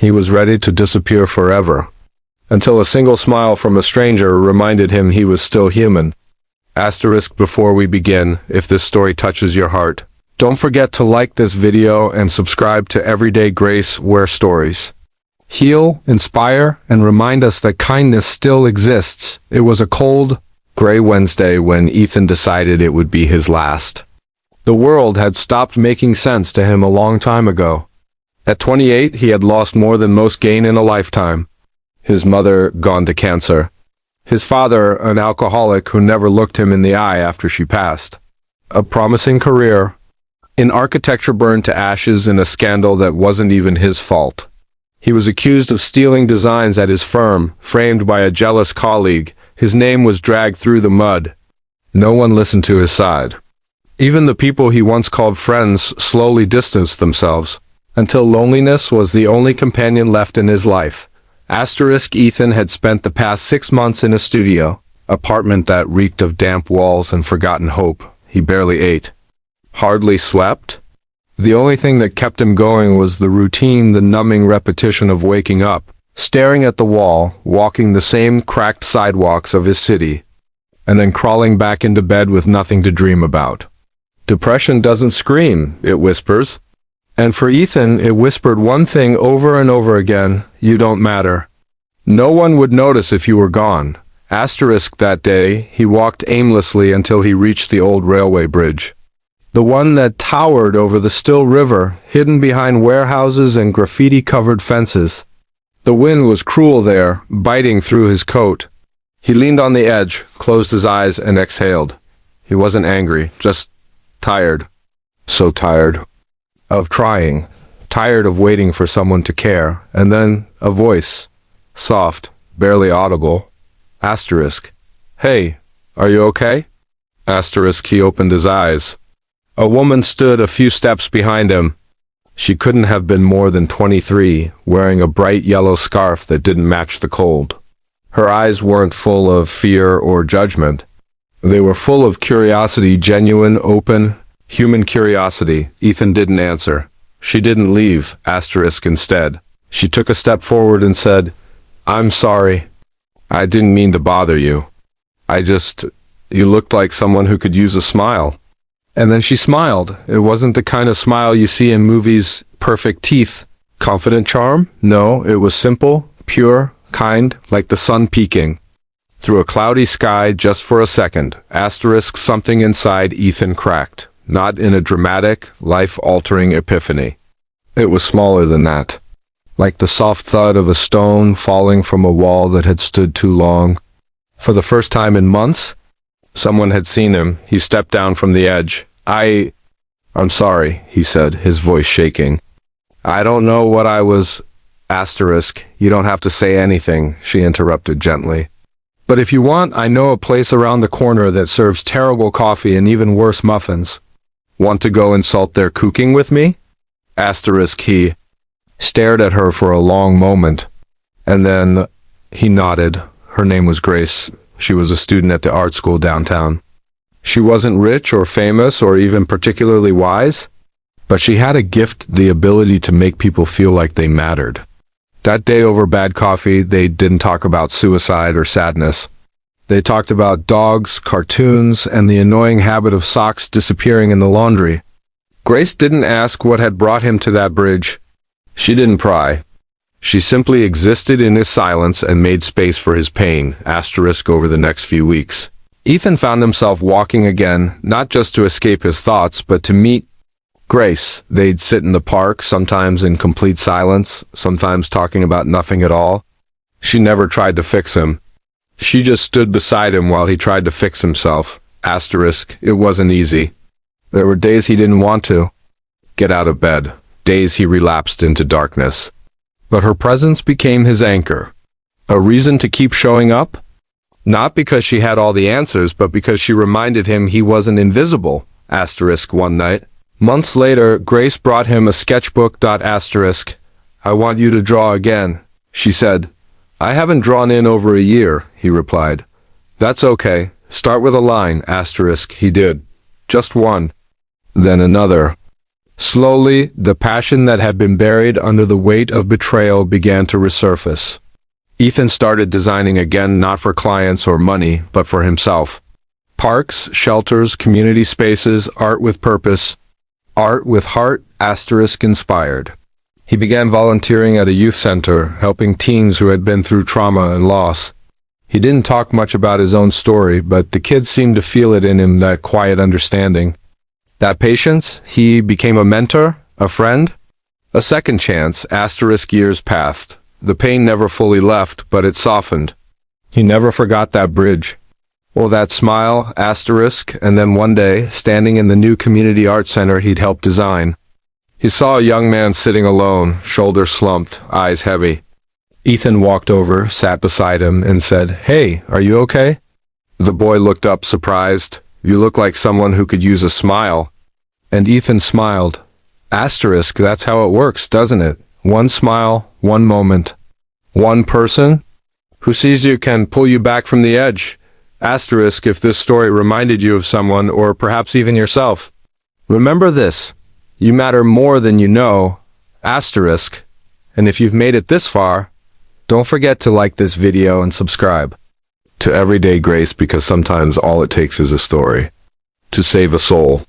He was ready to disappear forever, until a single smile from a stranger reminded him he was still human. Asterisk before we begin, if this story touches your heart, don't forget to like this video and subscribe to Everyday Grace Where Stories heal, inspire, and remind us that kindness still exists. It was a cold, gray Wednesday when Ethan decided it would be his last. The world had stopped making sense to him a long time ago. At 28, he had lost more than most gain in a lifetime. His mother gone to cancer. His father an alcoholic who never looked him in the eye after she passed. A promising career in architecture burned to ashes in a scandal that wasn't even his fault. He was accused of stealing designs at his firm, framed by a jealous colleague. His name was dragged through the mud. No one listened to his side. Even the people he once called friends slowly distanced themselves, until loneliness was the only companion left in his life. Asterisk Ethan had spent the past 6 months in a studio, apartment that reeked of damp walls and forgotten hope. He barely ate, hardly slept. The only thing that kept him going was the routine, the numbing repetition of waking up, staring at the wall, walking the same cracked sidewalks of his city, and then crawling back into bed with nothing to dream about. Depression doesn't scream, it whispers. And for Ethan, it whispered one thing over and over again: you don't matter. No one would notice if you were gone. Asterisk that day, he walked aimlessly until he reached the old railway bridge. The one that towered over the still river, hidden behind warehouses and graffiti-covered fences. The wind was cruel there, biting through his coat. He leaned on the edge, closed his eyes, and exhaled. He wasn't angry, just tired. So tired of trying, tired of waiting for someone to care. And then a voice, soft, barely audible. Asterisk. Hey, are you okay? Asterisk. He opened his eyes. A woman stood a few steps behind him. She couldn't have been more than 23, wearing a bright yellow scarf that didn't match the cold. Her eyes weren't full of fear or judgment. They were full of curiosity, genuine, open, human curiosity. Ethan didn't answer. She didn't leave. Asterisk. Instead, she took a step forward and said, "I'm sorry. I didn't mean to bother you. You looked like someone who could use a smile." And then she smiled. It wasn't the kind of smile you see in movies, perfect teeth, confident charm. No, it was simple, pure, kind, like the sun peeking through a cloudy sky just for a second. Asterisk. Something inside Ethan cracked, not in a dramatic, life-altering epiphany. It was smaller than that, like the soft thud of a stone falling from a wall that had stood too long. For the first time in months, someone had seen him. He stepped down from the edge. I'm sorry, he said, his voice shaking. I don't know what I was... Asterisk. You don't have to say anything, she interrupted gently. But if you want, I know a place around the corner that serves terrible coffee and even worse muffins. Want to go insult their cooking with me? Asterisk. He stared at her for a long moment, and then he nodded. Her name was Grace. She was a student at the art school downtown. She wasn't rich or famous or even particularly wise, but she had a gift, the ability to make people feel like they mattered. That day over bad coffee, they didn't talk about suicide or sadness. They talked about dogs, cartoons, and the annoying habit of socks disappearing in the laundry. Grace didn't ask what had brought him to that bridge. She didn't pry. She simply existed in his silence and made space for his pain. Asterisk. Over the next few weeks, Ethan found himself walking again, not just to escape his thoughts, but to meet Grace. They'd sit in the park, sometimes in complete silence, sometimes talking about nothing at all. She never tried to fix him. She just stood beside him while he tried to fix himself. Asterisk. It wasn't easy. There were days he didn't want to get out of bed, days he relapsed into darkness. But her presence became his anchor, a reason to keep showing up. Not because she had all the answers, but because she reminded him he wasn't invisible. Asterisk. One night, months later, Grace brought him a sketchbook. Asterisk. I want you to draw again, she said. I haven't drawn in over a year, he replied. That's okay. Start with a line. Asterisk. He did. Just one. Then another. Slowly, the passion that had been buried under the weight of betrayal began to resurface. Ethan started designing again, not for clients or money, but for himself. Parks, shelters, community spaces, art with purpose, art with heart, *inspired. He began volunteering at a youth center, helping teens who had been through trauma and loss. He didn't talk much about his own story, but the kids seemed to feel it in him, that quiet understanding. That patience. He became a mentor, a friend. A second chance, years passed. The pain never fully left, but it softened. He never forgot that bridge. Or that smile, and then one day, standing in the new community art center he'd helped design, he saw a young man sitting alone, shoulders slumped, eyes heavy. Ethan walked over, sat beside him, and said, "Hey, are you okay?" The boy looked up, surprised. "You look like someone who could use a smile." And Ethan smiled. That's how it works, doesn't it? One smile, one moment. One person who sees you can pull you back from the edge. If this story reminded you of someone, or perhaps even yourself, remember this: you matter more than you know. And if you've made it this far, don't forget to like this video and subscribe to Everyday Grace, because sometimes all it takes is a story to save a soul.